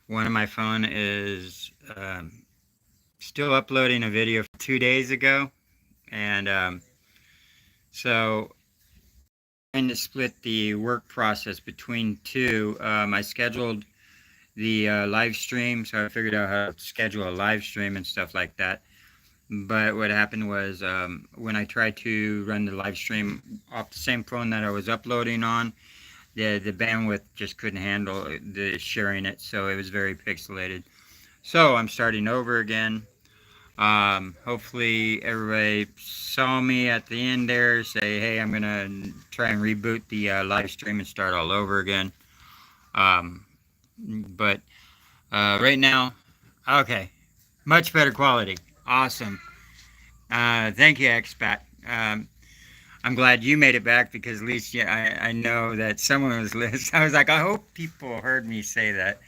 One of my phone is still uploading a video from 2 days ago, and so trying to split the work process between two. I scheduled the live stream, so I figured out how to schedule a live stream and stuff like that. But what happened was when I tried to run the live stream off the same phone that I was uploading on, the bandwidth just couldn't handle the sharing it, so it was very pixelated. So I'm starting over again. Hopefully everybody saw me at the end there say, hey, I'm gonna try and reboot the live stream and start all over again. But right now, okay, much better quality. Awesome. Thank you, expat. I'm glad you made it back, because at least I know that someone was listening. I was like, I hope people heard me say that.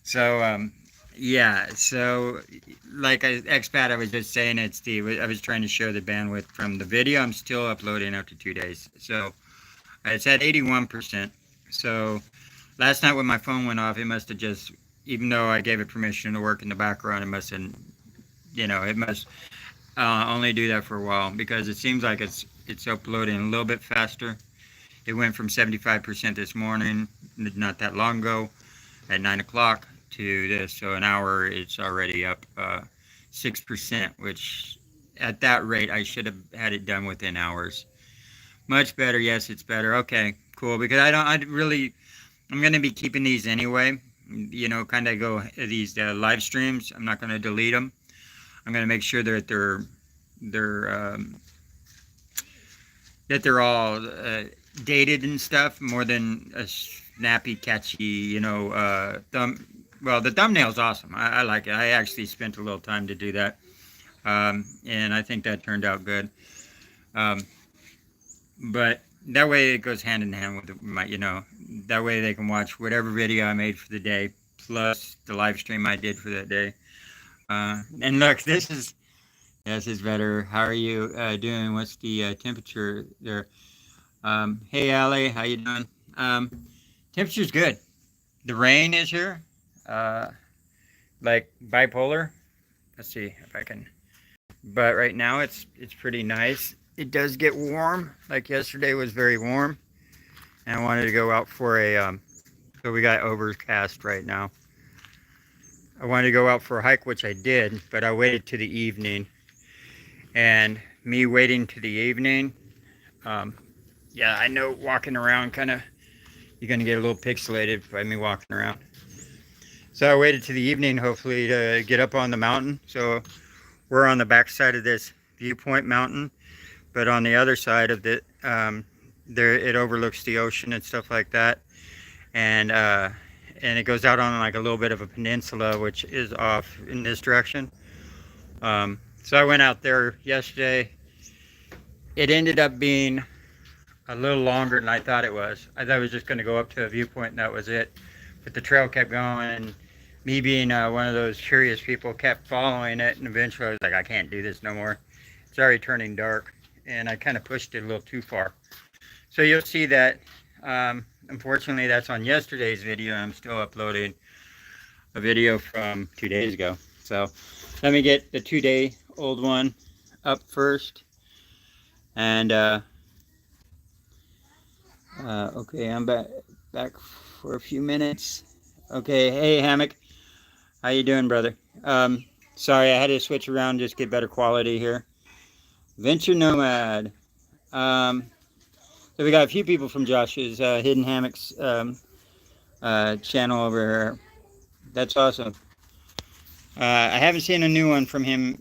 So yeah, so like expat, I was just saying, I was trying to show the bandwidth from the video. I'm still uploading after 2 days, so it's at 81%. So last night when my phone went off, it must have just, even though I gave it permission to work in the background, it must have, it must only do that for a while, because it seems like it's uploading a little bit faster. It went from 75% this morning, not that long ago, at 9 o'clock, to this. So an hour, it's already up 6%, which at that rate, I should have had it done within hours. Much better. Yes, it's better. Okay, cool. Because I'm going to be keeping these anyway. Kind of go these live streams. I'm not going to delete them. I'm going to make sure that they're all dated and stuff, more than a snappy, catchy, well, the thumbnail's awesome. I like it. I actually spent a little time to do that, and I think that turned out good. But that way it goes hand in hand with my, that way they can watch whatever video I made for the day, plus the live stream I did for that day. And look, this is better. How are you doing? What's the temperature there? Hey, Allie, how you doing? Temperature's good. The rain is here. Like bipolar. Let's see if I can. But right now it's pretty nice. It does get warm. Like yesterday was very warm, and I wanted to go out for a. So we got overcast right now. I wanted to go out for a hike, which I did, but I waited to the evening. And me waiting to the evening, yeah, I know walking around you're going to get a little pixelated by me walking around. So I waited to the evening, hopefully, to get up on the mountain. So we're on the back side of this viewpoint mountain, but on the other side of it, it overlooks the ocean and stuff like that. And it goes out on like a little bit of a peninsula, which is off in this direction. So I went out there yesterday. It ended up being a little longer than I thought it was. I thought I was just going to go up to a viewpoint and that was it. But the trail kept going, and me being one of those curious people kept following it, and eventually I was like, I can't do this no more. It's already turning dark, and I kind of pushed it a little too far. So you'll see that. Unfortunately, that's on yesterday's video. I'm still uploading a video from 2 days ago. So let me get the 2-day-old one up first. And okay, I'm back for a few minutes. Okay, hey Hammock, how you doing, brother? Sorry, I had to switch around, just get better quality here. Venture Nomad. So we got a few people from Josh's Hidden Hammocks channel over here. That's awesome. I haven't seen a new one from him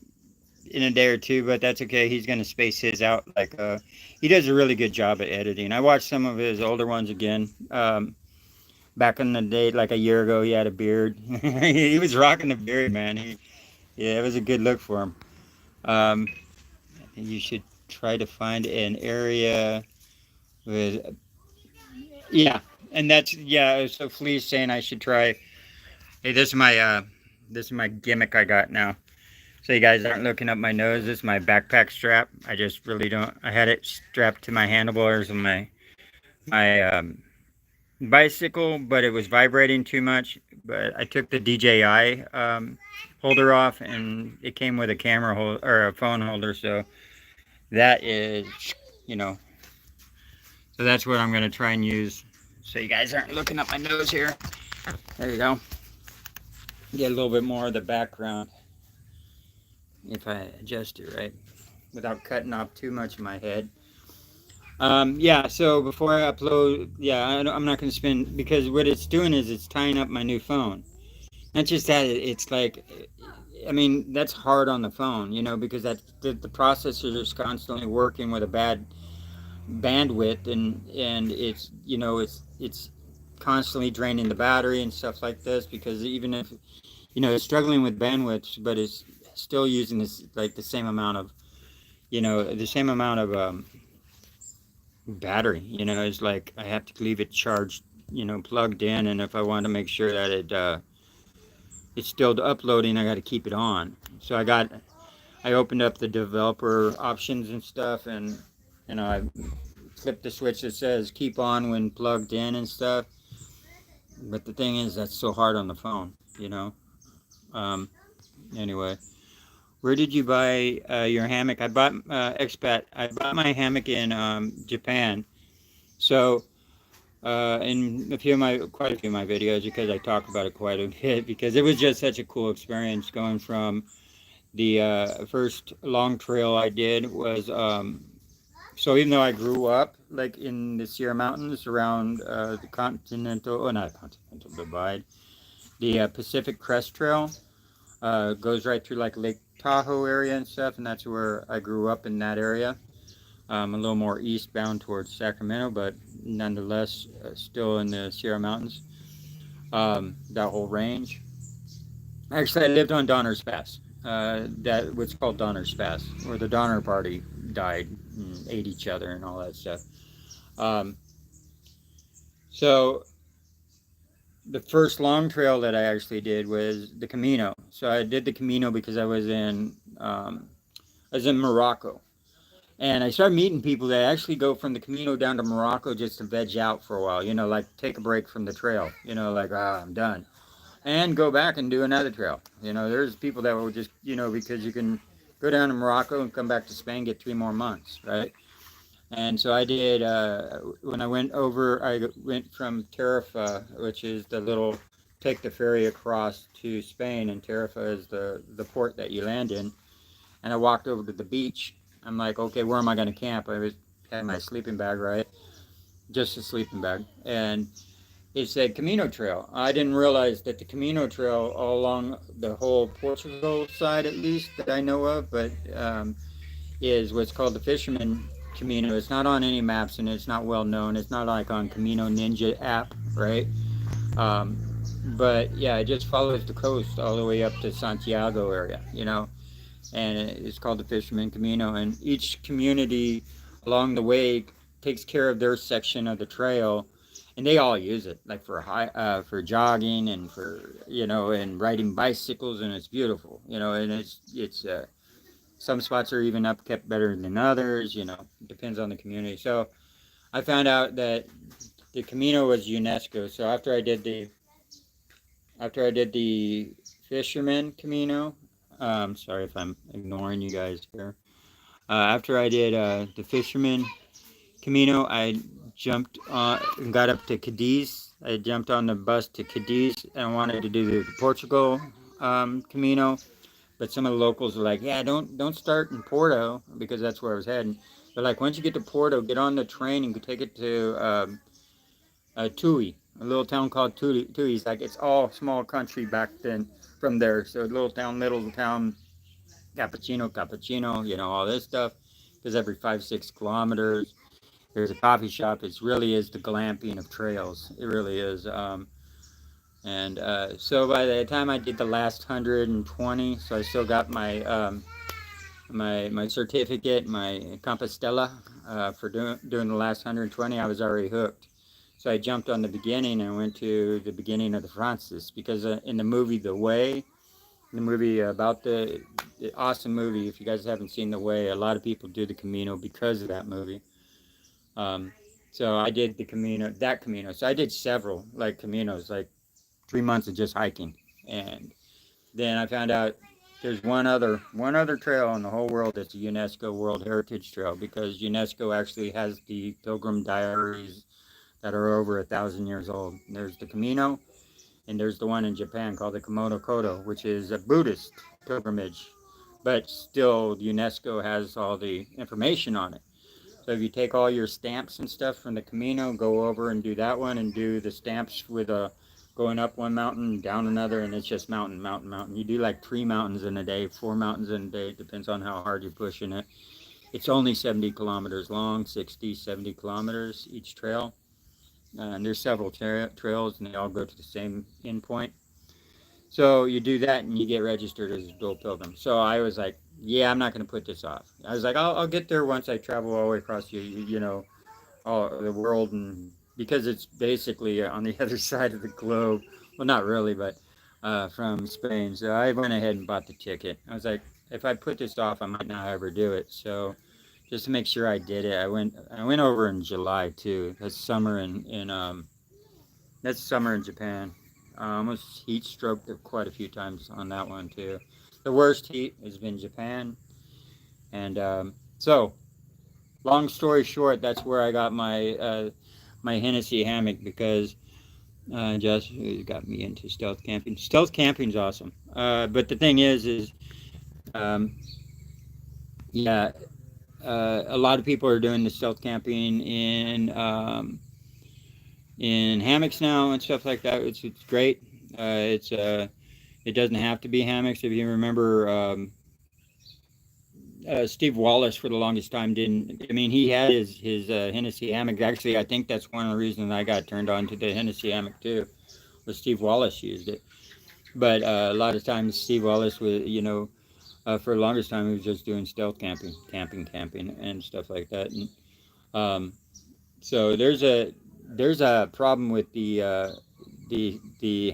in a day or two, but that's okay. He's going to space his out. Like he does a really good job at editing. I watched some of his older ones again. Back in the day, like a year ago, he had a beard. He was rocking the beard, man. Yeah, it was a good look for him. You should try to find an area with, yeah, and that's, yeah. So Flea's saying I should try. Hey, this is my gimmick I got now. So you guys aren't looking up my nose. This is my backpack strap. I just really don't. I had it strapped to my handlebars of my bicycle, but it was vibrating too much. but I took the DJI holder off, and it came with a camera holder or a phone holder. So that is, you know, so that's what I'm going to try and use. So you guys aren't looking up my nose here. There you go. Get a little bit more of the background if I adjust it right, without cutting off too much of my head. Yeah, so before I upload, yeah, I'm not going to spend, because what it's doing is it's tying up my new phone. Not just that, it's like, I mean, that's hard on the phone, you know, because the processor is constantly working with a bad bandwidth, and it's, you know, it's constantly draining the battery and stuff like this, because even if, you know, it's struggling with bandwidth, but it's still using this, like the same amount of, you know, the same amount of battery, you know. It's like I have to leave it charged, you know, plugged in, and if I want to make sure that it's still uploading, I got to keep it on. So I opened up the developer options and stuff, and you know, I flipped the switch that says keep on when plugged in and stuff. But the thing is, that's so hard on the phone, you know. Um, anyway, where did you buy your hammock? I bought expat. I bought my hammock in Japan. So in quite a few of my videos, because I talk about it quite a bit, because it was just such a cool experience going from the first long trail I did was, so even though I grew up like in the Sierra Mountains around the continental, oh not continental divide, the Pacific Crest Trail goes right through like Lake Tahoe area and stuff, and that's where I grew up, in that area. A little more eastbound towards Sacramento, but nonetheless still in the Sierra Mountains, that whole range. Actually, I lived on Donner's Pass. That what's called Donner's Pass, where the Donner Party died and ate each other and all that stuff. Um, so the first long trail that I actually did was the Camino. So I did the Camino because I was in Morocco, and I started meeting people that actually go from the Camino down to Morocco just to veg out for a while. You know, like take a break from the trail. You know, like I'm done, and go back and do another trail. You know, there's people that will just, you know, because you can go down to Morocco and come back to Spain, get 3 more months, right? And so I did, when I went over, I went from Tarifa, which is the little, take the ferry across to Spain, and Tarifa is the port that you land in. And I walked over to the beach. I'm like, okay, where am I going to camp? Had my sleeping bag, right? Just a sleeping bag. And it said Camino Trail. I didn't realize that the Camino Trail all along the whole Portugal side, at least that I know of, but is what's called the Fisherman Camino. It's not on any maps, and it's not well known. It's not like on Camino Ninja app, right? Um, but yeah, it just follows the coast all the way up to Santiago area, you know, and it's called the Fisherman Camino. And each community along the way takes care of their section of the trail, and they all use it like for jogging and for, you know, and riding bicycles, and it's beautiful, you know, and it's some spots are even up kept better than others, you know, it depends on the community. So I found out that the Camino was UNESCO. So after I did the Fisherman Camino, sorry if I'm ignoring you guys here. After I did the Fisherman Camino, I jumped on and got up to Cadiz. I jumped on the bus to Cadiz, and I wanted to do the Portugal Camino, but some of the locals were like, "Yeah, don't start in Porto," because that's where I was heading. But like, once you get to Porto, get on the train and take it to Tui, a little town called Tui. It's like it's all small country back then from there. So little town, cappuccino, you know, all this stuff. Because every 5-6 kilometers, there's a coffee shop. It really is the glamping of trails. It really is. And so by the time I did the last 120, so I still got my certificate, my Compostela for doing the last 120. I was already hooked. So I jumped on the beginning and went to the beginning of the Francis, because in the movie The Way, the movie about the awesome movie, if you guys haven't seen The Way, a lot of people do the Camino because of that movie. So I did the Camino, that Camino. So I did several like Caminos, like 3 months of just hiking. And then I found out there's one other trail in the whole world that's a UNESCO World Heritage Trail, because UNESCO actually has the pilgrim diaries that are over 1,000 years old. There's the Camino, and there's the one in Japan called the Komodo Kodo, which is a Buddhist pilgrimage, but still UNESCO has all the information on it. So if you take all your stamps and stuff from the Camino, go over and do that one, and do the stamps with going up one mountain, down another, and it's just mountain, mountain, mountain. You do like 3 mountains in a day, 4 mountains in a day, depends on how hard you're pushing it. It's only 70 kilometers long, 60, 70 kilometers each trail. And there's several trails, and they all go to the same endpoint. So you do that, and you get registered as a dual pilgrim. So I was like, yeah, I'm not going to put this off. I was like, I'll get there once I travel all the way across all the world, and because it's basically on the other side of the globe. Well, not really, but from Spain. So I went ahead and bought the ticket. I was like, if I put this off, I might not ever do it. So just to make sure I did it, I went over in July too. That's summer in Japan. I almost heat stroked it quite a few times on that one too. The worst heat has been Japan, and so long story short, that's where I got my Hennessy hammock, because just got me into stealth camping. Stealth camping's awesome, but the thing is um, yeah, a lot of people are doing the stealth camping in hammocks now and stuff like that. It's great. It doesn't have to be hammocks. If you remember, Steve Wallace for the longest time didn't. I mean, he had his Hennessy hammock. Actually, I think that's one of the reasons I got turned on to the Hennessy hammock too. Was Steve Wallace used it, but a lot of times Steve Wallace was, for the longest time he was just doing stealth camping, and stuff like that. And so there's a problem with the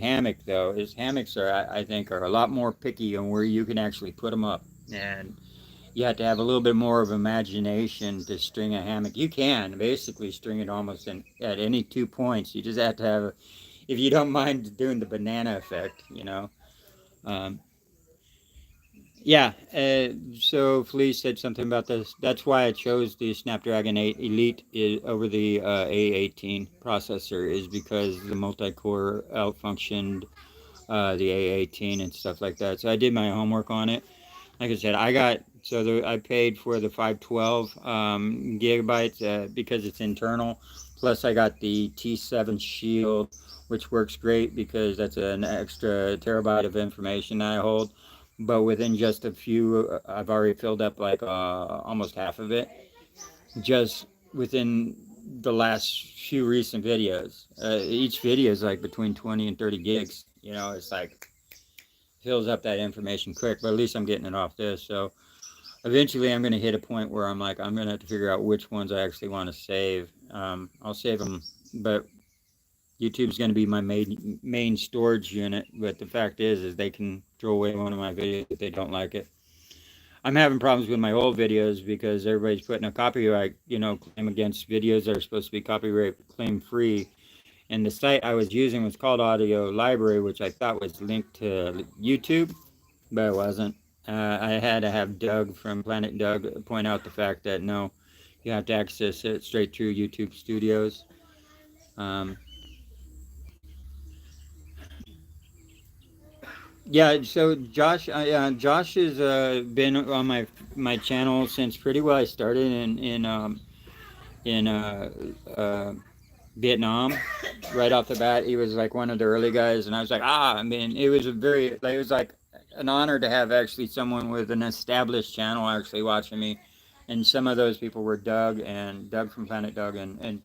hammock though. Is hammocks I think are a lot more picky on where you can actually put them up, and you have to have a little bit more of imagination to string a hammock. You can basically string it almost at any 2 points. You just have to have, if you don't mind doing the banana effect. Um, yeah, so Felice said something about this. That's why I chose the Snapdragon 8 Elite over the A18 processor, is because the multi-core outfunctioned the A18 and stuff like that. So I did my homework on it. Like I said, I paid for the 512 gigabytes because it's internal. Plus, I got the T7 Shield, which works great because that's an extra terabyte of information that I hold. But within just a few, I've already filled up like almost half of it, just within the last few recent videos. Each video is like between 20 and 30 gigs. It's like fills up that information quick, but at least I'm getting it off this. So eventually I'm going to hit a point where I'm going to have to figure out which ones I actually want to save. I'll save them, but YouTube's going to be my main storage unit. But the fact is they can throw away one of my videos if they don't like it. I'm having problems with my old videos because everybody's putting a copyright, claim against videos that are supposed to be copyright claim free. And the site I was using was called Audio Library, which I thought was linked to YouTube, but it wasn't. I had to have Doug from Planet Doug point out the fact that no, you have to access it straight through YouTube Studios. Yeah, so Josh has been on my channel since pretty well I started in Vietnam. Right off the bat, he was like one of the early guys, and I was like, I mean, it was like an honor to have actually someone with an established channel actually watching me, and some of those people were Doug from Planet Doug, and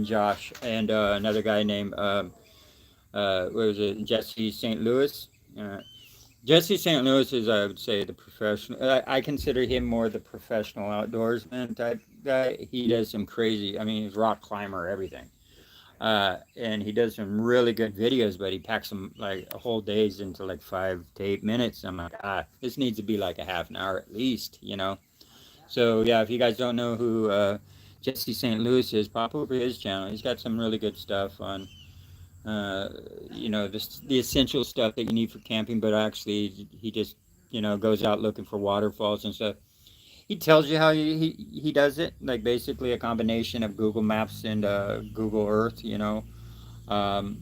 Josh, and another guy named what was it, Jesse St. Louis. Uh, Jesse St. Louis is, I would say, the professional. I consider him more the professional outdoorsman type guy. He does some crazy. I mean, he's a rock climber, everything. And he does some really good videos, but he packs them like a whole days into like 5 to 8 minutes. I'm like, this needs to be like a half an hour at least. So yeah, if you guys don't know who Jesse St. Louis is, pop over his channel. He's got some really good stuff uh, you know, the essential stuff that you need for camping, but actually he just, you know, goes out looking for waterfalls and stuff. He tells you how he does it, like basically a combination of Google Maps and Google Earth, you know. Um,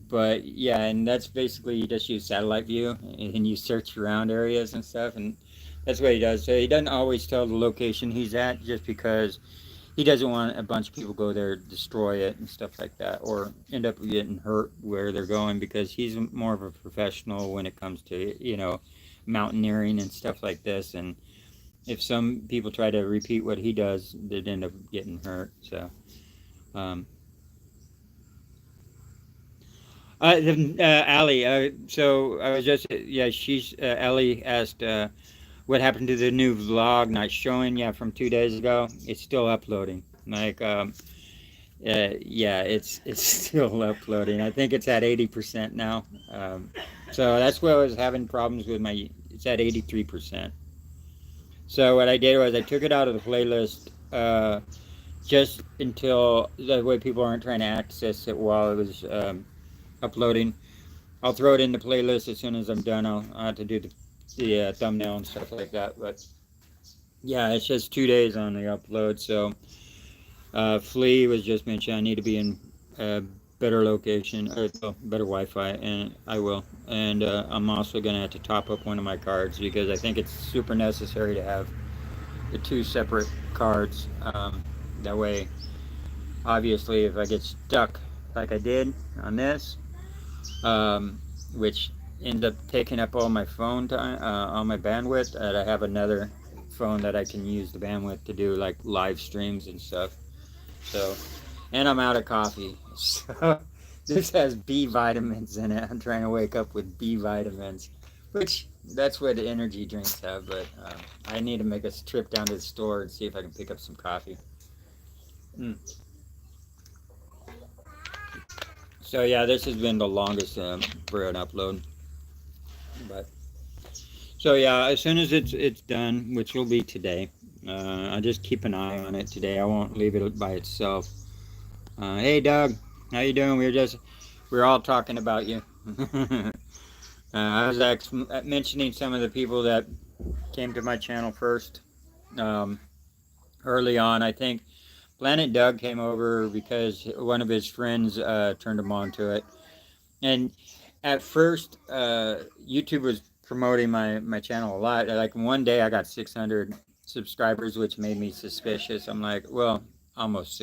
but yeah, and that's basically you just use satellite view and you search around areas and stuff, and that's what he does. So he doesn't always tell the location he's at, just because he doesn't want a bunch of people go there, destroy it and stuff like that, or end up getting hurt where they're going, because he's more of a professional when it comes to, you know, mountaineering and stuff like this. And if some people try to repeat what he does, they'd end up getting hurt. So um, Allie, so I was just, yeah, Ellie asked, what happened to the new vlog not showing? Yeah, from 2 days ago. It's still uploading. Like, yeah, it's still uploading. I think it's at 80% now. So that's where I was having problems with my, it's at 83%. So what I did was I took it out of the playlist, just until the way people aren't trying to access it while it was uploading. I'll throw it in the playlist as soon as I'm done. I'll have to do the thumbnail and stuff like that. But yeah, it's just 2 days on the upload. So Flea was just mentioned I need to be in a better location, or better Wi-Fi, and I will. And I'm also going to have to top up one of my cards, because I think it's super necessary to have the two separate cards. That way, obviously, if I get stuck like I did on this, which end up taking up all my phone time, all my bandwidth, that I have another phone that I can use the bandwidth to do like live streams and stuff. So, and I'm out of coffee. So this has B vitamins in it. I'm trying to wake up with B vitamins, which that's what the energy drinks have. But I need to make a trip down to the store and see if I can pick up some coffee. Mm. So yeah, this has been the longest for an upload. But so yeah, as soon as it's done, which will be today, I'll just keep an eye on it today. I won't leave it by itself. Hey Doug, how you doing? We're all talking about you. I was mentioning some of the people that came to my channel first, um, early on. I think Planet Doug came over because one of his friends turned him on to it. And at first, YouTube was promoting my channel a lot. Like one day I got 600 subscribers, which made me suspicious. I'm like, well, almost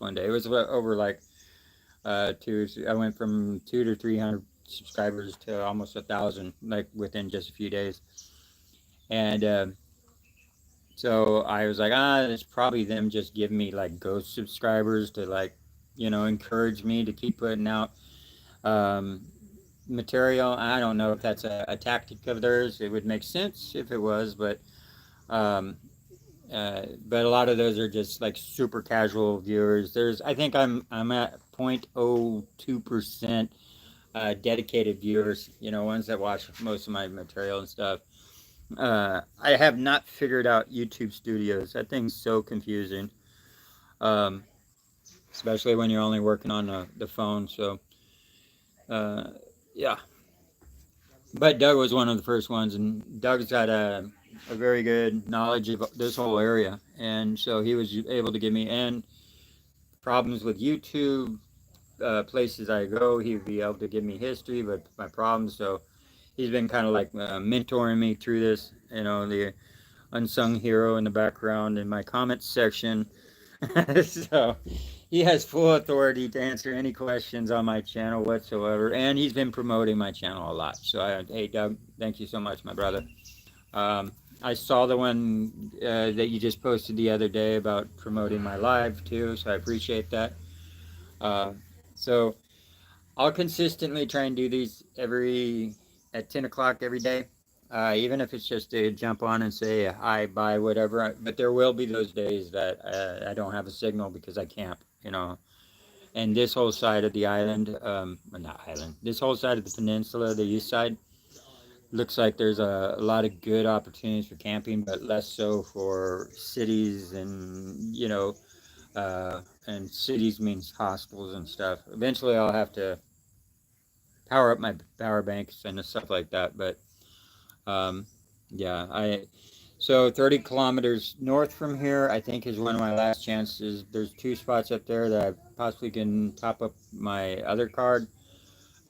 one day. It was over like two. I went from 200 to 300 subscribers to almost 1,000, like within just a few days. And so I was like, it's probably them just giving me like ghost subscribers to, like, you know, encourage me to keep putting out um, material. I don't know if that's a tactic of theirs. It would make sense if it was, um, but a lot of those are just like super casual viewers. I think I'm at 0.02% dedicated viewers. You know, ones that watch most of my material and stuff. I have not figured out YouTube Studios. That thing's so confusing, um, especially when you're only working on the phone. So, uh, yeah. But Doug was one of the first ones, and Doug's got a very good knowledge of this whole area, and so he was able to give me, and problems with YouTube, places I go, he would be able to give me history, but my problems. So he's been kind of like mentoring me through this, you know, the unsung hero in the background in my comments section. So he has full authority to answer any questions on my channel whatsoever, and he's been promoting my channel a lot. So hey Doug, thank you so much, my brother. I saw the one that you just posted the other day about promoting my live too, so I appreciate that. uh, so I'll consistently try and do these at 10 o'clock every day, even if it's just to jump on and say hi, bye, whatever. But there will be those days that I don't have a signal because I camp, you know. And this whole side of the island, well, not island, this whole side of the peninsula, the east side, looks like there's a lot of good opportunities for camping, but less so for cities and, you know, and cities means hospitals and stuff. Eventually, I'll have to power up my power banks and stuff like that. But um, yeah, so 30 kilometers north from here, I think, is one of my last chances. There's 2 spots up there that I possibly can top up my other card.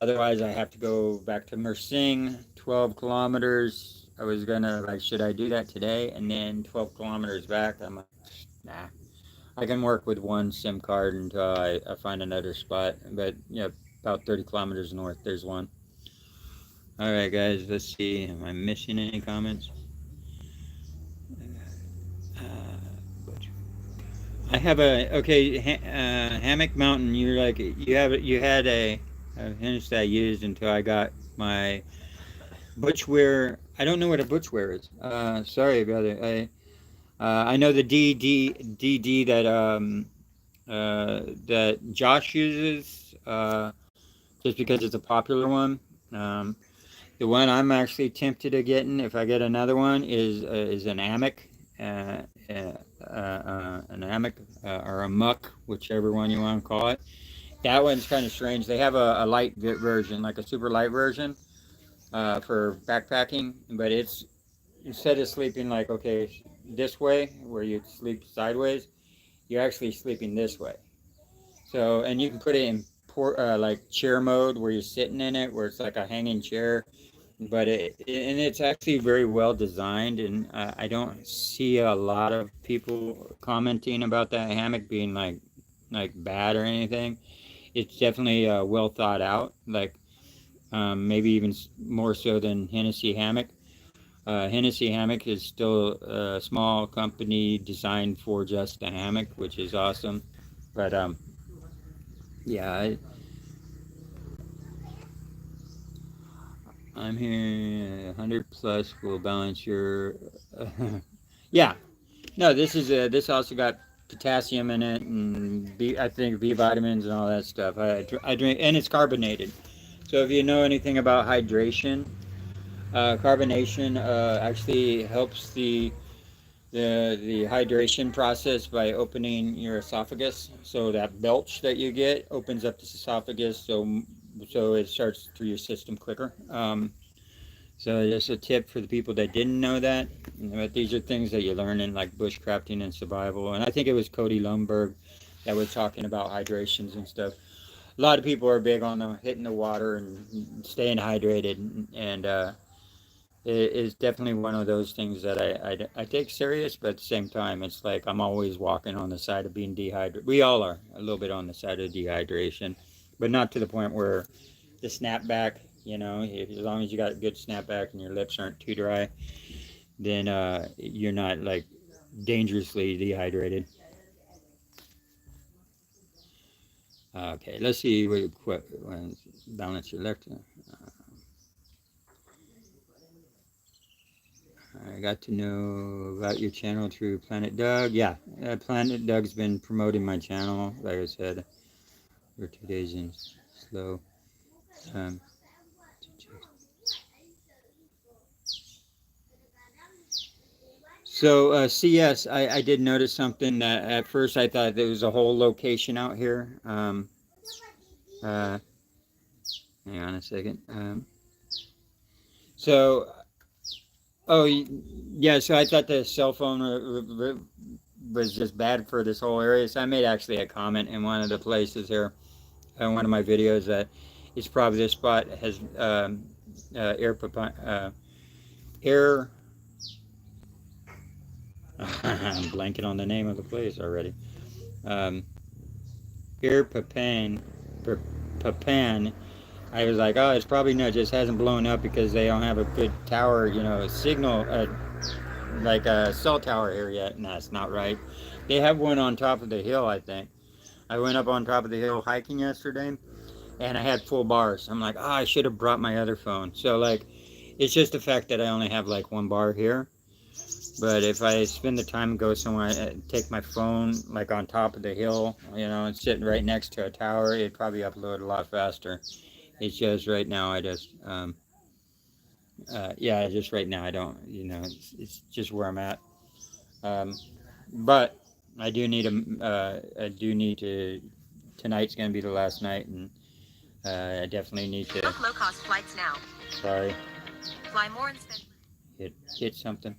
Otherwise, I have to go back to Mersing, 12 kilometers. I was gonna, like, should I do that today? And then 12 kilometers back, I'm like, nah. I can work with one SIM card until I find another spot. But, yeah, about 30 kilometers north, there's one. All right, guys, let's see. Am I missing any comments? I have Hammock Mountain. You're like, you had a hinge that I used until I got my butchwear. I don't know what a butchwear is. Sorry, brother. I know the DD that Josh uses, just because it's a popular one. The one I'm actually tempted to getting, if I get another one, is an Amic, an Amic or a Muck, whichever one you want to call it. That one's kind of strange. They have a light version, like a super light version, for backpacking, but it's, instead of sleeping like, okay, this way where you sleep sideways, you're actually sleeping this way. So, and you can put it in like chair mode where you're sitting in it, where it's like a hanging chair. But and it's actually very well designed, and I don't see a lot of people commenting about that hammock being like bad or anything. It's definitely well thought out, like maybe even more so than Hennessy Hammock. Hennessy Hammock is still a small company designed for just a hammock, which is awesome. But yeah, I'm here. 100 plus will balance your. Yeah, no. This also got potassium in it, and I think B vitamins and all that stuff. I drink, and it's carbonated. So if you know anything about hydration, carbonation actually helps the hydration process by opening your esophagus. So that belch that you get opens up the esophagus, so it starts through your system quicker. So just a tip for the people that didn't know that. But these are things that you learn in like bushcrafting and survival. And I think it was Cody Lumberg that was talking about hydrations and stuff. A lot of people are big on hitting the water and staying hydrated, and it is definitely one of those things that I take serious, but at the same time, it's like I'm always walking on the side of being dehydrated. We all are a little bit on the side of dehydration, but not to the point where the snapback, as long as you got a good snapback and your lips aren't too dry, then you're not like dangerously dehydrated. Okay, let's see what balance your lecture. I got to know about your channel through Planet Doug. Yeah, Planet Doug's been promoting my channel. Like I said, we're 2 days in slow. Um, so CS, I did notice something that at first I thought there was a whole location out here. Uh, Hang on a second. So, oh yeah, so I thought the cell phone was just bad for this whole area. So I made actually a comment in one of the places here, in one of my videos, that it's probably this spot has air. I'm blanking on the name of the place already. Air Papan. Papan. I was like, oh, it's probably not, just hasn't blown up because they don't have a good tower, signal, like a cell tower here yet. And that's not right. They have one on top of the hill, I think. I went up on top of the hill hiking yesterday, and I had full bars. I'm like, oh, I should have brought my other phone. So, like, it's just the fact that I only have like one bar here. But if I spend the time and go somewhere, take my phone like on top of the hill, and sitting right next to a tower, it'd probably upload a lot faster. It's just right now just right now I don't, it's just where I'm at. But I do need I do need to. Tonight's gonna be the last night, and I definitely need to. Book low-cost flights now. Sorry, Fly more instead. hit something.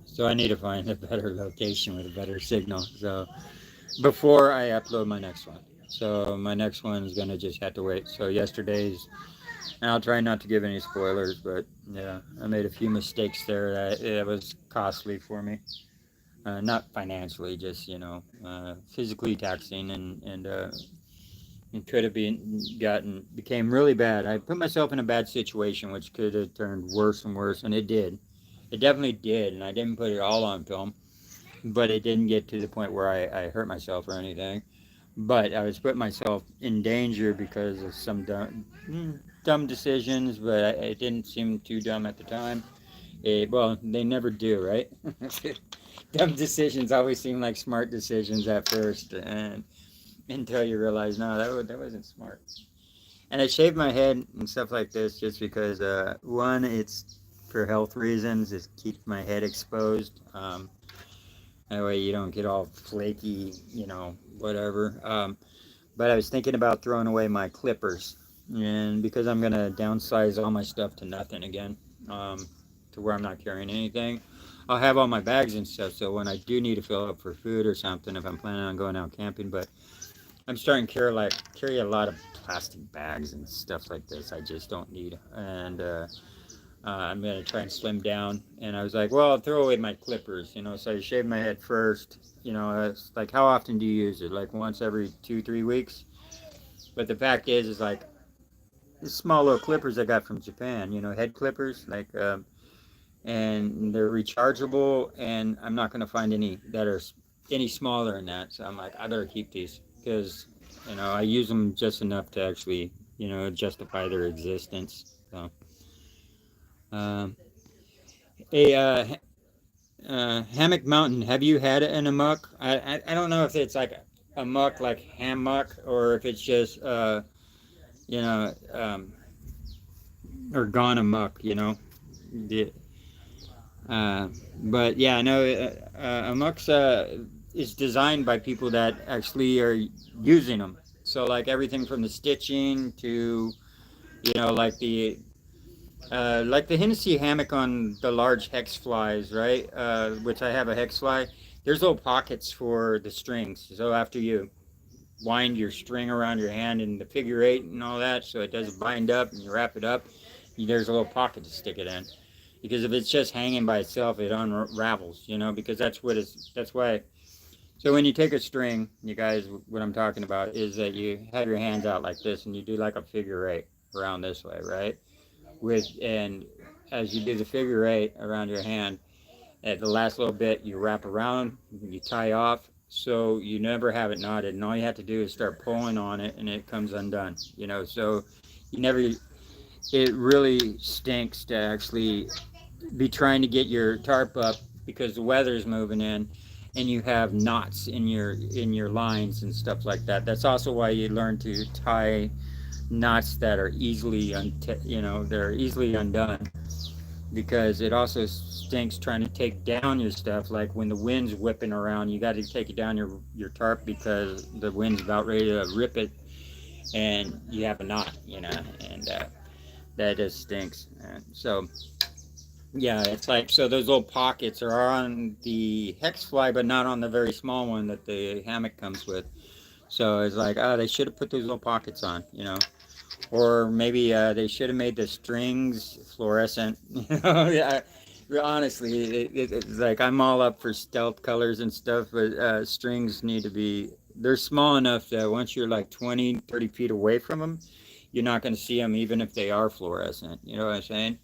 So I need to find a better location with a better signal. So before I upload my next one. So my next one is gonna just have to wait. So yesterday's, and I'll try not to give any spoilers, but yeah, I made a few mistakes there that it was costly for me. Not financially, just physically taxing, and it could have became really bad. I put myself in a bad situation, which could have turned worse and worse, and it did. It definitely did, and I didn't put it all on film, but it didn't get to the point where I hurt myself or anything. But I was putting myself in danger because of some dumb decisions, but it didn't seem too dumb at the time. Well, they never do, right? Dumb decisions always seem like smart decisions at first, and until you realize, no, that wasn't smart. And I shaved my head and stuff like this just because, one, it's for health reasons. It keeps my head exposed. That way you don't get all flaky, whatever. But I was thinking about throwing away my clippers, and because I'm gonna downsize all my stuff to nothing again, to where I'm not carrying anything. I'll have all my bags and stuff, so when I do need to fill up for food or something, if I'm planning on going out camping, but I'm starting to carry a lot of plastic bags and stuff like this. I just don't need, and I'm gonna try and slim down. And I was like, well, I'll throw away my clippers, So I shaved my head first. It's like, how often do you use it? Like once every 2-3 weeks. But the fact is like the small little clippers I got from Japan. Head clippers, like, and they're rechargeable. And I'm not gonna find any that are any smaller than that. So I'm like, I better keep these because I use them just enough to actually justify their existence. So. Um, a hammock mountain. Have you had it in a muck? I don't know if it's like a muck like hammock or if it's just you know or gone amok. The, but yeah, I know amuck's is designed by people that actually are using them. So like everything from the stitching to like the Hennessy hammock on the large hex flies, right? Which I have a hex fly. There's little pockets for the strings. So after you wind your string around your hand in the figure eight and all that, so it doesn't bind up and you wrap it up, there's a little pocket to stick it in. Because if it's just hanging by itself, it unravels, because that's why. So when you take a string, you guys, what I'm talking about is that you have your hands out like this and you do like a figure eight around this way, right? And as you do the figure eight around your hand, at the last little bit you wrap around, you tie off, so you never have it knotted, and all you have to do is start pulling on it and it comes undone. So you never. It really stinks to actually be trying to get your tarp up because the weather's moving in and you have knots in your lines and stuff like that. That's also why you learn to tie knots that are easily they're easily undone, because it also stinks trying to take down your stuff. Like when the wind's whipping around, you got to take it down your tarp because the wind's about ready to rip it and you have a knot, and that just stinks. And so yeah, it's like, so those little pockets are on the hex fly but not on the very small one that the hammock comes with. So it's like, oh, they should have put those little pockets on, or maybe they should have made the strings fluorescent. Yeah, honestly, it's like I'm all up for stealth colors and stuff, but strings need to be, they're small enough that once you're like 20-30 feet away from them, you're not going to see them even if they are fluorescent. You know what I'm saying?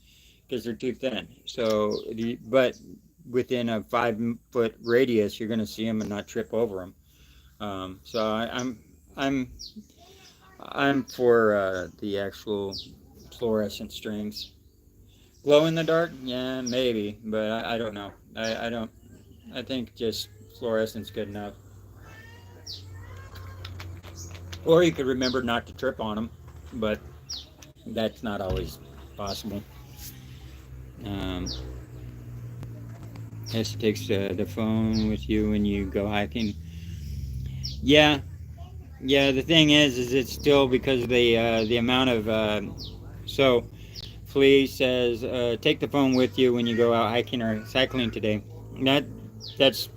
Because they're too thin. So, but within a 5-foot radius, you're going to see them and not trip over them. So I'm for the actual fluorescent strings. Glow in the dark? Yeah, maybe, but I don't know. I don't. I think just fluorescent's good enough. Or you could remember not to trip on them, but that's not always possible. Um, Yes, it takes the phone with you when you go hiking. Yeah, yeah. The thing is it's still because of the amount of so. Flea says, take the phone with you when you go out hiking or cycling today. That that's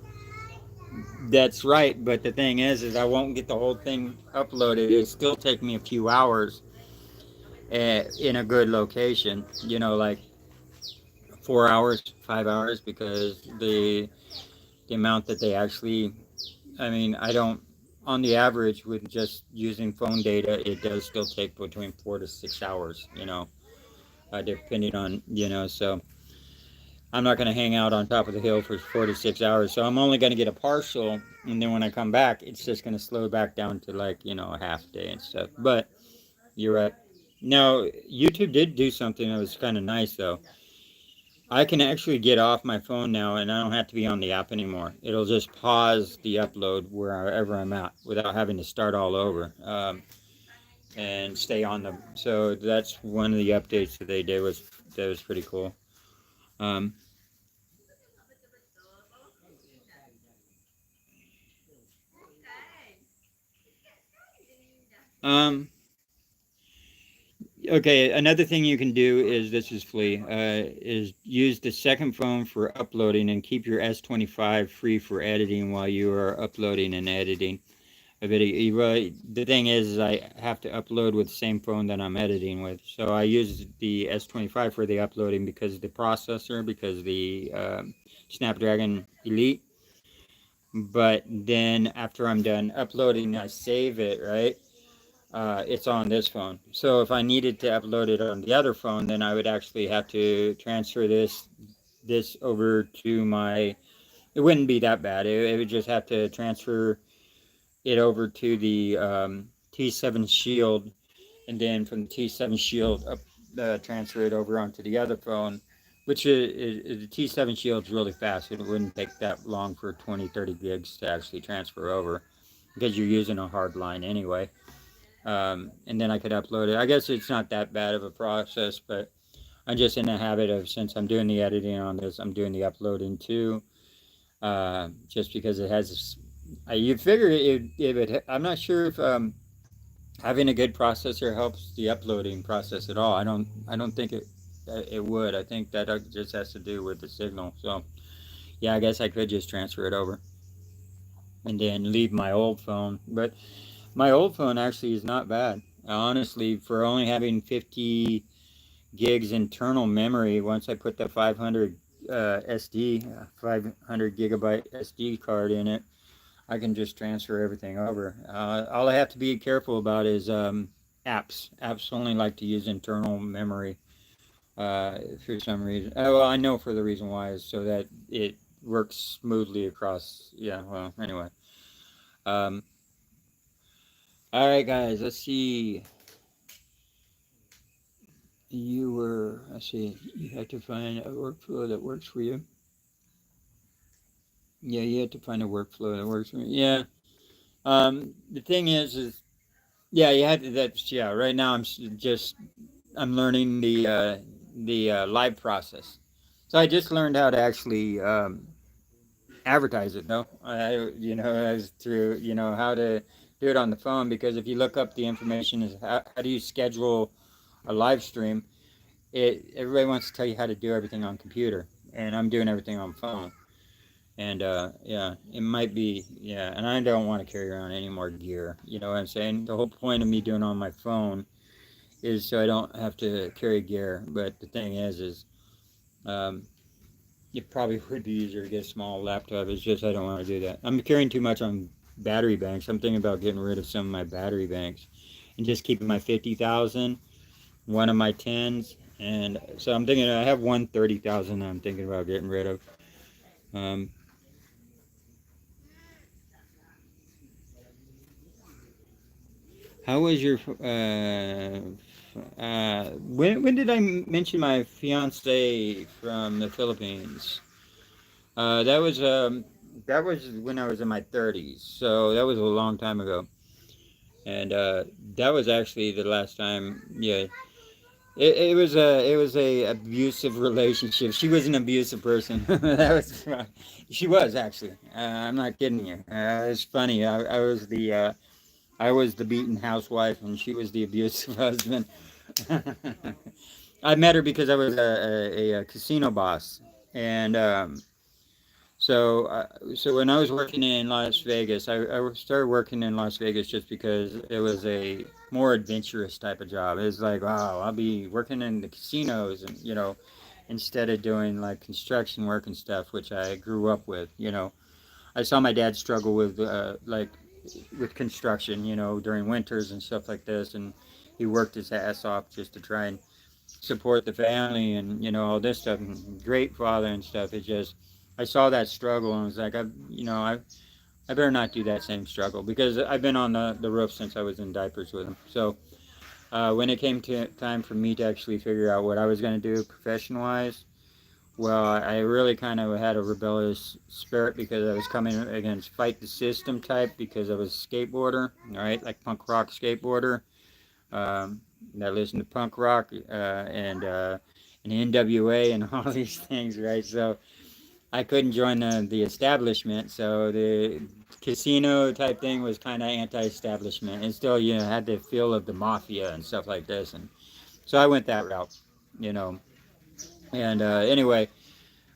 that's right, but the thing is I won't get the whole thing uploaded. It still take me a few hours in a good location. You know, like 4 hours, 5 hours, because the amount that they actually. I mean, I don't. On the average, with just using phone data, it does still take between 4 to 6 hours. Depending on so. I'm not going to hang out on top of the hill for 4 to 6 hours. So I'm only going to get a partial. And then when I come back, it's just going to slow back down to like, a half day and stuff. But you're right. Now, YouTube did do something that was kind of nice, though. I can actually get off my phone now and I don't have to be on the app anymore. It'll just pause the upload wherever I'm at without having to start all over and stay on them. So that's one of the updates that they did that was pretty cool. Um, um, Okay, another thing you can do is this is Flea, is use the second phone for uploading and keep your S25 free for editing while you are uploading and editing a video. The thing is I have to upload with the same phone that I'm editing with. So I use the S25 for the uploading because of the processor, because the Snapdragon Elite. But then after I'm done uploading, I save it, right? It's on this phone. So if I needed to upload it on the other phone, then I would actually have to transfer this over to my. It wouldn't be that bad. It would just have to transfer it over to the T7 Shield, and then from the T7 Shield up, transfer it over onto the other phone. Which the T7 Shield's really fast. It wouldn't take that long for 20, 30 gigs to actually transfer over because you're using a hard line anyway. And then I could upload it. I guess it's not that bad of a process, but I'm just in the habit of, since I'm doing the editing on this, I'm doing the uploading too. Just because it has, you figure I'm not sure if having a good processor helps the uploading process at all. I don't think it would. I think that just has to do with the signal. So yeah, I guess I could just transfer it over and then leave my old phone, but. My old phone actually is not bad. Honestly, for only having 50 gigs internal memory, once I put the 500 500 gigabyte SD card in it, I can just transfer everything over. All I have to be careful about is apps. Apps only like to use internal memory for some reason. Well, I know for the reason why is so that it works smoothly across. Yeah, well, anyway. Um, all right, guys, let's see. Let's see, you have to find a workflow that works for you. Yeah, you have to find a workflow that works for you. Yeah. The thing is, yeah, you had to, yeah, right now I'm learning the live process. So I just learned how to actually advertise it, no? As through, how to do it on the phone, because if you look up the information is how do you schedule a live stream, everybody wants to tell you how to do everything on computer, and I'm doing everything on phone. And yeah, it might be, yeah, and I don't want to carry around any more gear. You know what I'm saying? The whole point of me doing it on my phone is so I don't have to carry gear. But the thing is um, it probably would be easier to get a small laptop. It's just I don't want to do that. I'm carrying too much on battery banks. I'm thinking about getting rid of some of my battery banks and just keeping my 50,000, one of my 10s, and so I'm thinking I have one 30,000 I'm thinking about getting rid of. Um, how was your when did I mention my fiance from the Philippines? That was when I was in my 30s, so that was a long time ago, and that was actually the last time. Yeah, it was a abusive relationship. She was an abusive person. That was she was actually. I'm not kidding you. It's funny. I was the beaten housewife, and she was the abusive husband. I met her because I was a casino boss, and so when I was working in Las Vegas, I started working in Las Vegas just because it was a more adventurous type of job. It was like, wow, I'll be working in the casinos, and instead of doing like construction work and stuff, which I grew up with. I saw my dad struggle with like with construction, during winters and stuff like this, and he worked his ass off just to try and support the family and all this stuff. And great father and stuff. It just I saw that struggle and was like, I better not do that same struggle because I've been on the roof since I was in diapers with him. So when it came to time for me to actually figure out what I was going to do profession wise, well, I really kind of had a rebellious spirit because I was coming against fight the system type because I was a skateboarder, right? Like punk rock skateboarder. I listened to punk rock and NWA and all these things, right? So I couldn't join the establishment. So the casino type thing was kind of anti-establishment, and still, had the feel of the mafia and stuff like this. And so I went that route, you know. And anyway,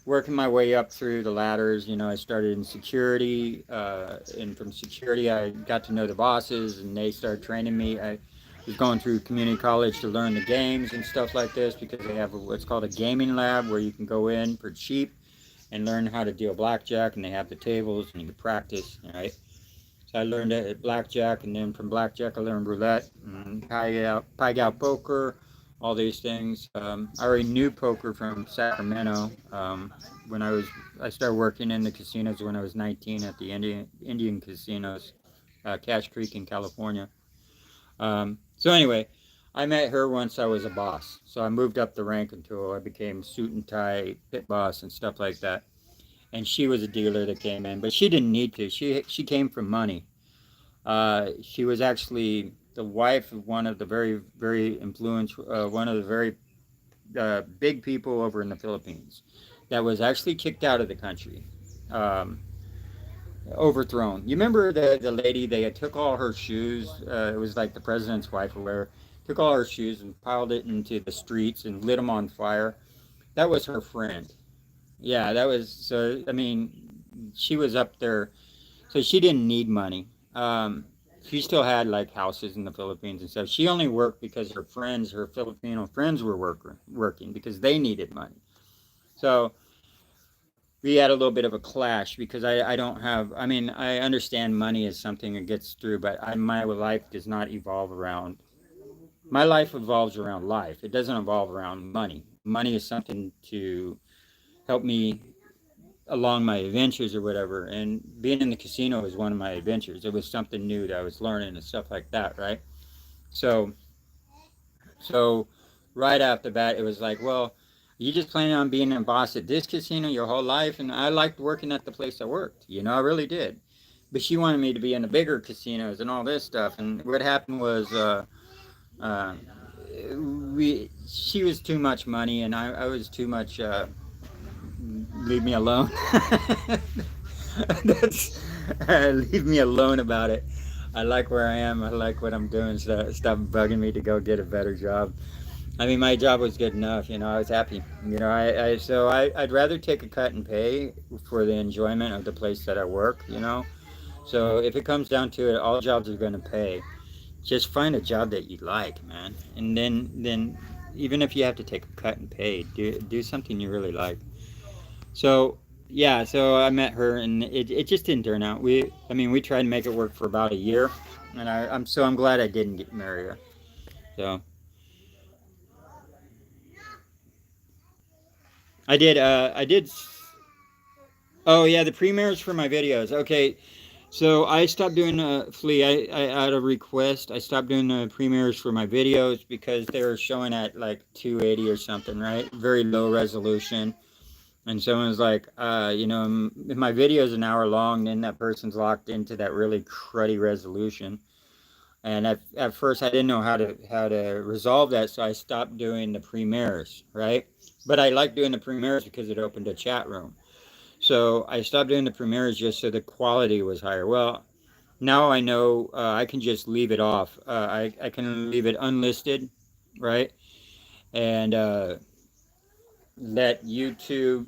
working my way up through the ladders, I started in security, and from security, I got to know the bosses, and they started training me. I was going through community college to learn the games and stuff like this because they have what's called a gaming lab where you can go in for cheap and learn how to deal blackjack, and they have the tables and you can practice, right? So I learned at blackjack, and then from blackjack I learned roulette and pie gow poker, all these things. I already knew poker from Sacramento. When I started working in the casinos when I was 19 at the Indian casinos, Cache Creek in California. So anyway, I met her once I was a boss. So I moved up the rank until I became suit and tie pit boss and stuff like that. And she was a dealer that came in, but she didn't need to. She came from money. She was actually the wife of one of the very influential, one of the very big people over in the Philippines, that was actually kicked out of the country, um, overthrown. You remember the lady? They had took all her shoes. It was like the president's wife or whatever. Took all her shoes and piled it into the streets and lit them on fire. That was her friend. Yeah, that was so. I mean, she was up there, so she didn't need money. She still had like houses in the Philippines and stuff. She only worked because her friends, her Filipino friends, were working because they needed money. So we had a little bit of a clash because I don't have. I mean, I understand money is something that gets through, but my life does not evolve around. My life evolves around life. It doesn't evolve around money. Money is something to help me along my adventures or whatever. And being in the casino was one of my adventures. It was something new that I was learning and stuff like that, right? So, so right off the bat, it was like, well, you just planning on being a boss at this casino your whole life? And I liked working at the place I worked. I really did. But she wanted me to be in the bigger casinos and all this stuff. And what happened was, uh, she was too much money, and I was too much. Leave me alone. That's leave me alone about it. I like where I am. I like what I'm doing. So stop bugging me to go get a better job. I mean, my job was good enough. I was happy. I'd rather take a cut and pay for the enjoyment of the place that I work. So if it comes down to it, all jobs are going to pay. Just find a job that you like, man, and then even if you have to take a cut and pay, do something you really like. So yeah, so I met her, and it just didn't turn out. We tried to make it work for about a year, and I'm glad I didn't get married her. So I did. Oh yeah, the premieres for my videos. Okay, so I stopped doing Flea. I had a request. I stopped doing the premieres for my videos because they were showing at like 280 or something, right? Very low resolution. And someone was like, if my video is an hour long, then that person's locked into that really cruddy resolution. And at first I didn't know how to resolve that, so I stopped doing the premieres, right? But I like doing the premieres because it opened a chat room. So I stopped doing the premieres just so the quality was higher. Well, now I know I can just leave it off. I can leave it unlisted, right? And let YouTube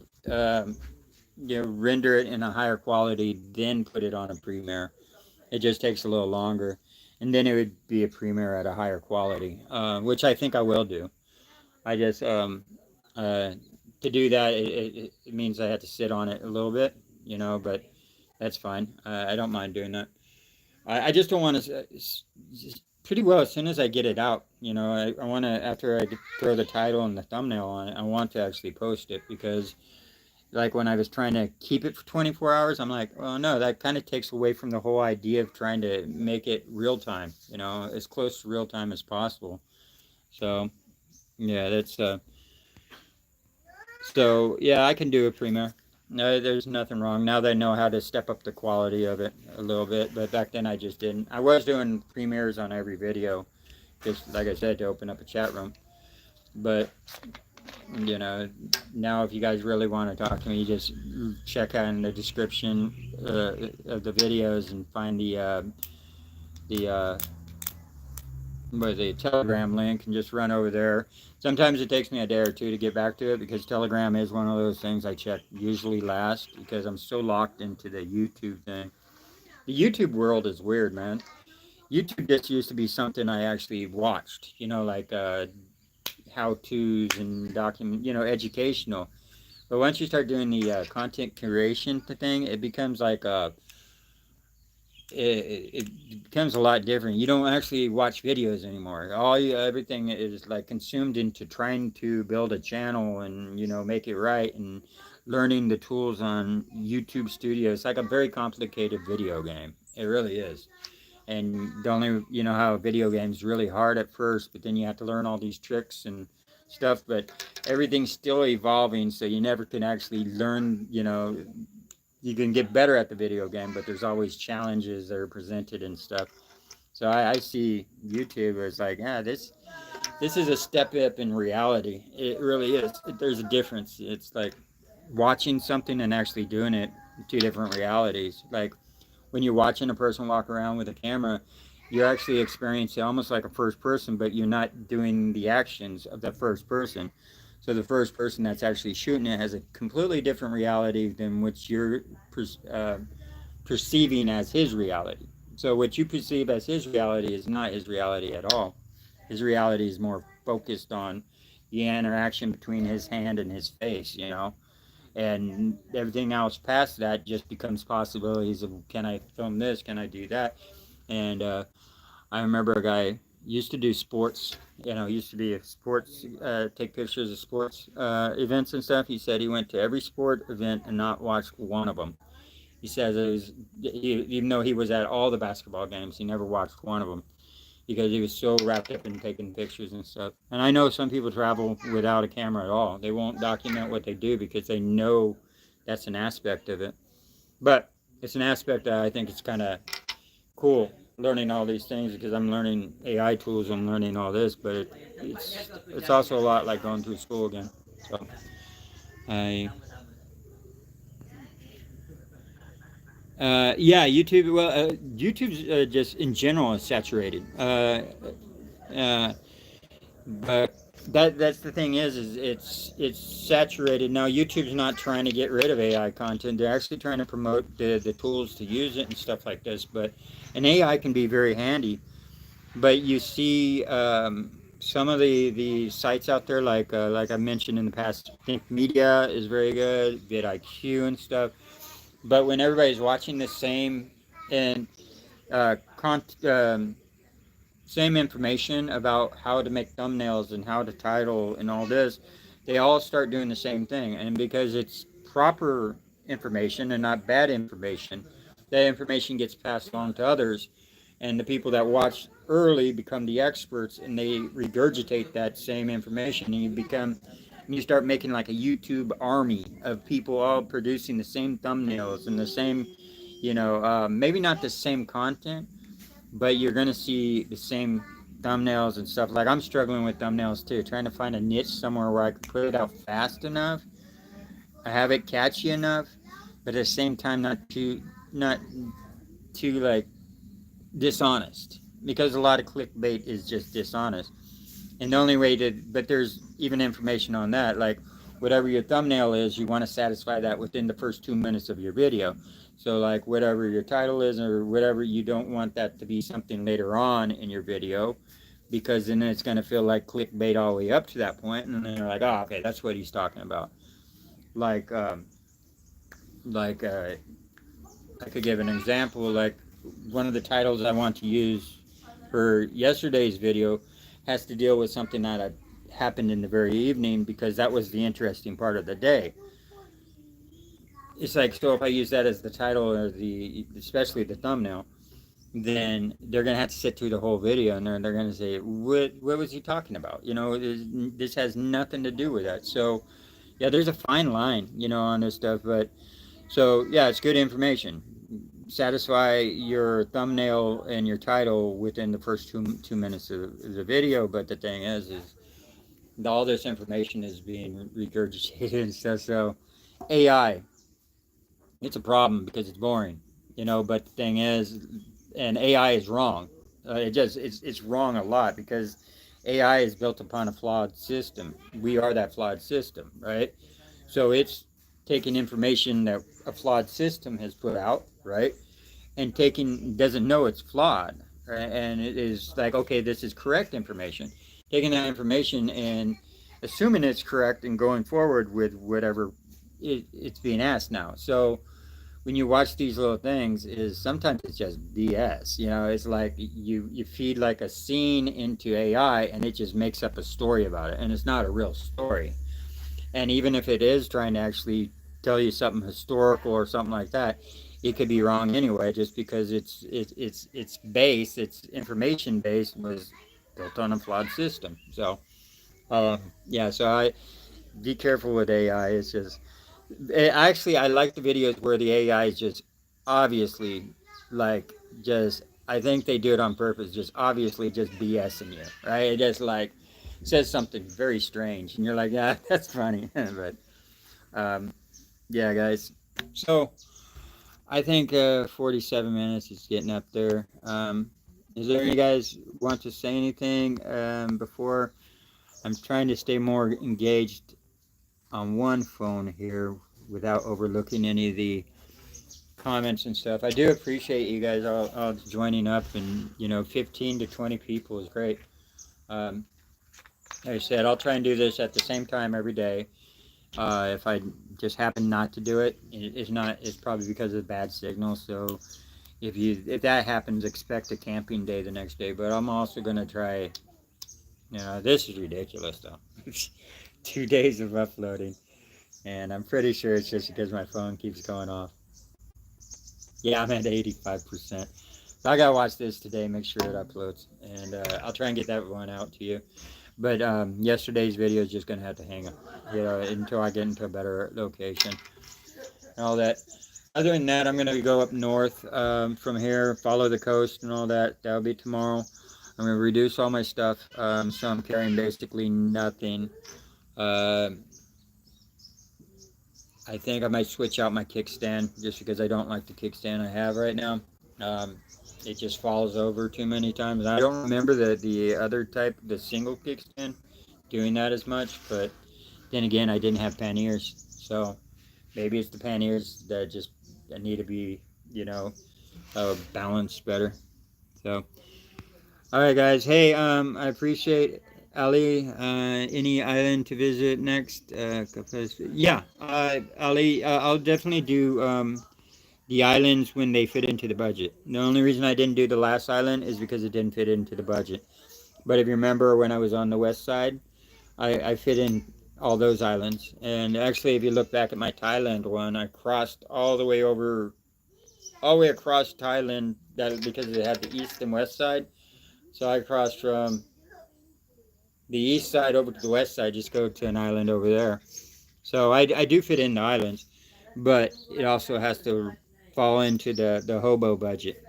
render it in a higher quality, then put it on a premiere. It just takes a little longer, and then it would be a premiere at a higher quality, which I think I will do. I just uh, to do that, it means I have to sit on it a little bit, but that's fine. I don't mind doing that. I just don't want to. Pretty well, as soon as I get it out, I want to, after I throw the title and the thumbnail on it, I want to actually post it because, like, when I was trying to keep it for 24 hours, I'm like, well, no, that kind of takes away from the whole idea of trying to make it real time, as close to real time as possible. So, yeah, yeah, I can do a premiere. No, there's nothing wrong. Now that I know how to step up the quality of it a little bit, but back then I just didn't. I was doing premieres on every video, just like I said, to open up a chat room. But you know, now if you guys really want to talk to me, just check out in the description of the videos and find the the Telegram link and just run over there. Sometimes it takes me a day or two to get back to it because Telegram is one of those things I check usually last because I'm so locked into the YouTube thing. The YouTube world is weird, man. YouTube just used to be something I actually watched, like how to's and document, educational. But once you start doing the content curation thing, it becomes like it becomes a lot different. You don't actually watch videos anymore. Everything is like consumed into trying to build a channel and make it right and learning the tools on YouTube Studio. It's like a very complicated video game. It really is. And the only how a video game's really hard at first, but then you have to learn all these tricks and stuff. But everything's still evolving, so you never can actually learn. You can get better at the video game, but there's always challenges that are presented and stuff. So I see YouTube as like, yeah, this is a step up in reality. It really is. There's a difference. It's like watching something and actually doing it. Two different realities. Like when you're watching a person walk around with a camera, you're actually experiencing almost like a first person, but you're not doing the actions of the first person. So the first person that's actually shooting it has a completely different reality than what you're uh, perceiving as his reality. So what you perceive as his reality is not his reality at all. His reality is more focused on the interaction between his hand and his face, and everything else past that just becomes possibilities of, can I film this, can I do that. And I remember a guy used to do sports, used to be a sports, take pictures of sports events and stuff. He said he went to every sport event and not watched one of them. He says even though he was at all the basketball games, he never watched one of them because he was so wrapped up in taking pictures and stuff. And I know some people travel without a camera at all. They won't document what they do because they know that's an aspect of it. But it's an aspect that I think it's kind of cool learning all these things because I'm learning AI tools, I'm learning all this, but it's also a lot like going through school again. So I yeah, YouTube. Well, YouTube's just in general is saturated. Uh, but that's the thing is it's saturated now. YouTube's not trying to get rid of AI content. They're actually trying to promote the tools to use it and stuff like this. But an AI can be very handy. But you see some of the sites out there, like I mentioned in the past, Think Media is very good, vidIQ and stuff. But when everybody's watching the same and uh, con- um, same information about how to make thumbnails and how to title and all this, they all start doing the same thing. And because it's proper information and not bad information, that information gets passed on to others. And the people that watch early become the experts and they regurgitate that same information. And you start making like a YouTube army of people all producing the same thumbnails and the same, maybe not the same content, but you're gonna see the same thumbnails and stuff. Like I'm struggling with thumbnails too, trying to find a niche somewhere where I can put it out fast enough, I have it catchy enough, but at the same time not too like dishonest, because a lot of clickbait is just dishonest. And the only way to, but there's even information on that, like whatever your thumbnail is, you want to satisfy that within the first 2 minutes of your video. So like whatever your title is or whatever, you don't want that to be something later on in your video, because then it's going to feel like clickbait all the way up to that point, and then they're like, oh, okay, that's what he's talking about. Like, like I could give an example. Like one of the titles I want to use for yesterday's video has to deal with something that had happened in the very evening, because that was the interesting part of the day. It's like, so if I use that as the title or especially the thumbnail, then they're gonna have to sit through the whole video, and they're gonna say, what was he talking about? This has nothing to do with that. So yeah, there's a fine line, on this stuff, but so yeah, it's good information. Satisfy your thumbnail and your title within the first two minutes of the video, but the thing is all this information is being regurgitated and stuff. So AI, it's a problem because it's boring, but the thing is, and AI is wrong. It's wrong a lot, because AI is built upon a flawed system. We are that flawed system, right? So it's taking information that a flawed system has put out, right? And doesn't know it's flawed, right? And it is like, okay, this is correct information. Taking that information and assuming it's correct and going forward with whatever it's being asked now. So when you watch these little things, is sometimes it's just BS. It's like you feed like a scene into AI, and it just makes up a story about it, and it's not a real story. And even if it is trying to actually tell you something historical or something like that, it could be wrong anyway, just because its information base was built on a flawed system. So yeah, so I be careful with AI. It's just actually, I like the videos where the AI is just obviously like just, I think they do it on purpose, just obviously just BSing you, right? It just like says something very strange, and you're like, yeah, that's funny. But yeah, guys. So I think 47 minutes is getting up there. Is there any guys want to say anything before? I'm trying to stay more engaged on one phone here without overlooking any of the comments and stuff. I do appreciate you guys all joining up, and 15 to 20 people is great. Like I said, I'll try and do this at the same time every day. If I just happen not to do it, it's probably because of bad signal. So if that happens, expect a camping day the next day. But I'm also gonna try. This is ridiculous though. 2 days of uploading, and I'm pretty sure it's just because my phone keeps going off. Yeah, I'm at 85%. So I gotta watch this today, make sure it uploads, and I'll try and get that one out to you. But yesterday's video is just gonna have to hang up, until I get into a better location and all that. Other than that, I'm gonna go up north from here, follow the coast and all that. That'll be tomorrow. I'm gonna reduce all my stuff, so I'm carrying basically nothing. I think I might switch out my kickstand, just because I don't like the kickstand I have right now. It just falls over too many times. I don't remember the other type, the single kickstand, doing that as much, but then again, I didn't have panniers, so maybe it's the panniers that need to be, balanced better. So, all right, guys. Hey, I appreciate Ali. Any island to visit next? Yeah, Ali, I'll definitely do the islands when they fit into the budget. The only reason I didn't do the last island is because it didn't fit into the budget. But if you remember when I was on the west side, I fit in all those islands. And actually, if you look back at my Thailand one, I crossed all the way across Thailand, because it had the east and west side. So I crossed from the east side over to the west side, just go to an island over there. So I do fit in the islands, but it also has to fall into the hobo budget.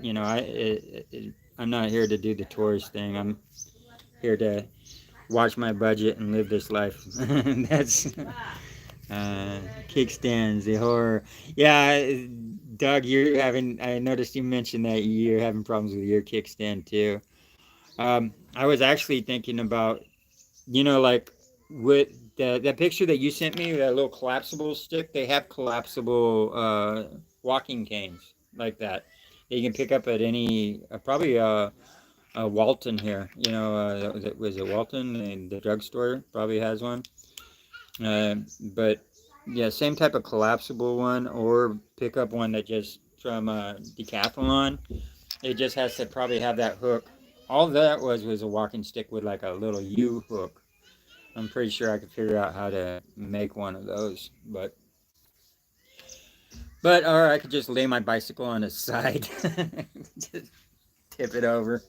I'm not here to do the tourist thing. I'm here to watch my budget and live this life. That's kickstands, the horror. Yeah, Doug, you're having. I noticed you mentioned that you're having problems with your kickstand too. I was actually thinking about, like with that picture that you sent me, that little collapsible stick. They have collapsible walking canes like that. That you can pick up at any, probably Walton here. Was it Walton? And the drugstore probably has one. But yeah, same type of collapsible one, or pick up one that just from Decathlon. It just has to probably have that hook. All that was a walking stick with like a little U hook. I'm pretty sure I could figure out how to make one of those, but or I could just lay my bicycle on its side, just tip it over,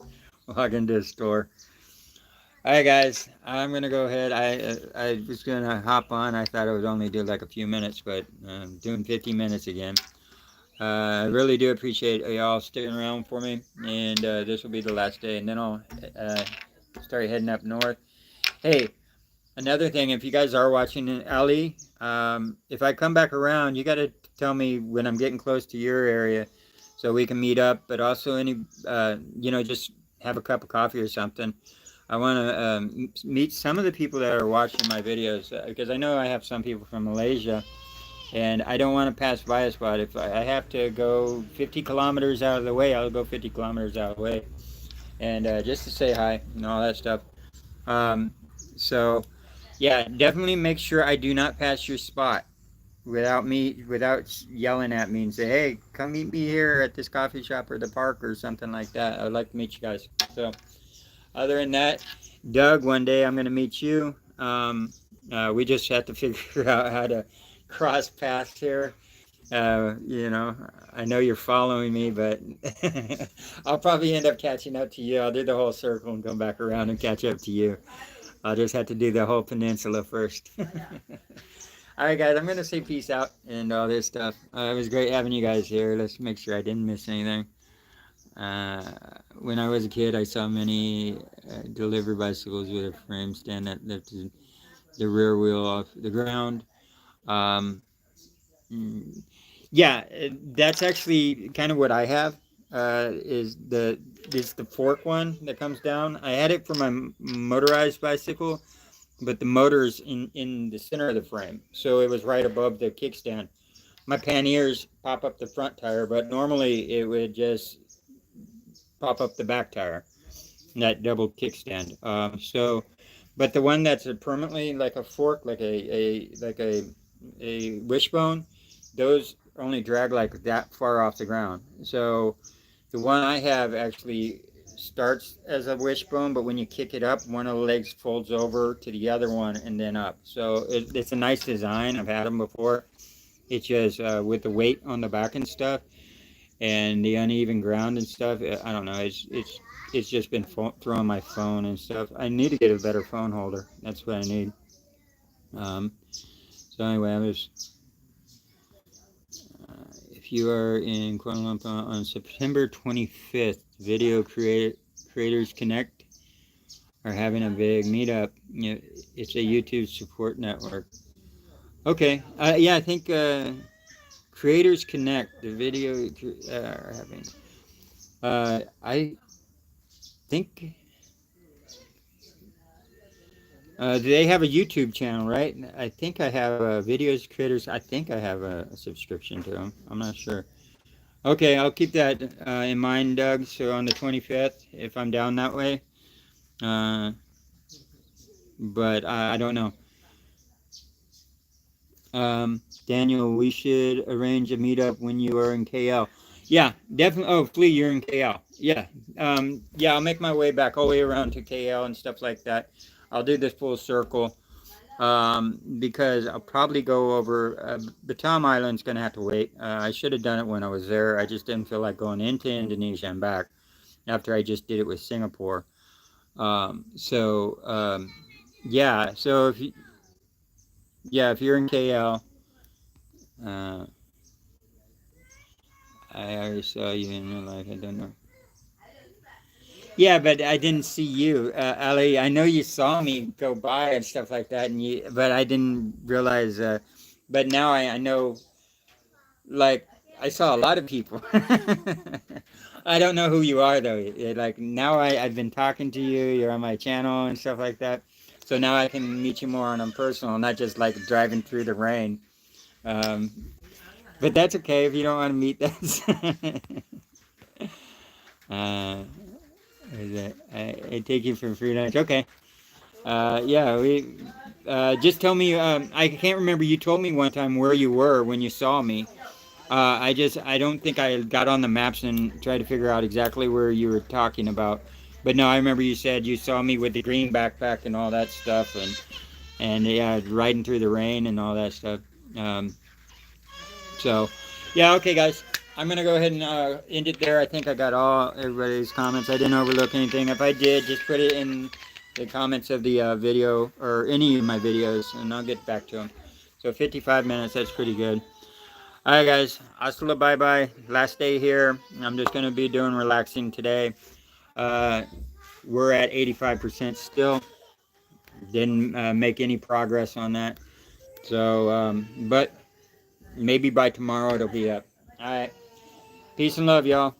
walk into a store. All right, guys, I'm gonna go ahead. I was gonna hop on. I thought I would only do like a few minutes, but I'm doing 50 minutes again. I really do appreciate y'all sticking around for me, and this will be the last day, and then I'll start heading up north. Hey, another thing, if you guys are watching Ali, if I come back around, you got to tell me when I'm getting close to your area, so we can meet up. But also, just have a cup of coffee or something. I want to meet some of the people that are watching my videos, because I know I have some people from Malaysia, and I don't want to pass by a spot. If I have to go 50 kilometers out of the way, I'll go 50 kilometers out of the way, and just to say hi and all that stuff. Um, so yeah, definitely make sure I do not pass your spot without yelling at me and say, "Hey, come meet me here at this coffee shop or the park or something like that." I'd like to meet you guys. So, other than that, Doug, one day I'm going to meet you. We just have to figure out how to cross paths here. I know you're following me, but I'll probably end up catching up to you. I'll do the whole circle and come back around and catch up to you. I'll just have to do the whole peninsula first. All right, guys, I'm going to say peace out and all this stuff. It was great having you guys here. Let's make sure I didn't miss anything. Uh, when I was a kid, I saw many delivery bicycles with a frame stand that lifted the rear wheel off the ground. Um, mm, yeah, that's actually kind of what I have. Is the fork one that comes down. I had it for my motorized bicycle, but the motor's in the center of the frame, so it was right above the kickstand. My panniers pop up the front tire, but normally it would just pop up the back tire, that double kickstand. But the one that's permanently like a fork, like a wishbone, those only drag like that far off the ground. So the one I have actually starts as a wishbone, but when you kick it up, one of the legs folds over to the other one and then up. So it's a nice design. I've had them before. It's just with the weight on the back and stuff, and the uneven ground and stuff. I don't know. It's just been throwing my phone and stuff. I need to get a better phone holder. That's what I need. So anyway, if you are in Kuala Lumpur on September 25th, Creators Connect are having a big meetup. It's a YouTube support network. Okay, yeah, I think Creators Connect, the video are having. I think they have a YouTube channel, right? I think I have videos creators. I think I have a subscription to them. I'm not sure. Okay, I'll keep that in mind, Doug. So on the 25th, if I'm down that way, uh, but I don't know. Daniel, we should arrange a meetup when you are in KL. Yeah, definitely. Oh, Flea, you're in KL. Yeah, yeah. I'll make my way back all the way around to KL and stuff like that. I'll do this full circle because I'll probably go over. Batam Island's going to have to wait. I should have done it when I was there. I just didn't feel like going into Indonesia and back after I just did it with Singapore. Yeah. So if you're in KL, uh, I already saw you in real life. I don't know. Yeah, but I didn't see you, Ali. I know you saw me go by and stuff like that, but I didn't realize. But now I know, like, I saw a lot of people. I don't know who you are though. Like now, I've been talking to you. You're on my channel and stuff like that. So now I can meet you more on a personal, not just like driving through the rain. Um, but that's okay if you don't want to meet. Uh, I take you for free lunch. Okay. Yeah, we just tell me. I can't remember. You told me one time where you were when you saw me. I don't think I got on the maps and tried to figure out exactly where you were talking about. But no, I remember you said you saw me with the green backpack and all that stuff, and yeah, riding through the rain and all that stuff. Um, so, yeah, okay, guys. I'm gonna go ahead and end it there. I think I got all everybody's comments. I didn't overlook anything. If I did, just put it in the comments of the video or any of my videos, and I'll get back to them. So 55 minutes. That's pretty good. All right, guys. Hasta la bye bye. Last day here. I'm just gonna be doing relaxing today. Uh, we're at 85% still. Didn't make any progress on that. So, but maybe by tomorrow it'll be up. All right. Peace and love, y'all.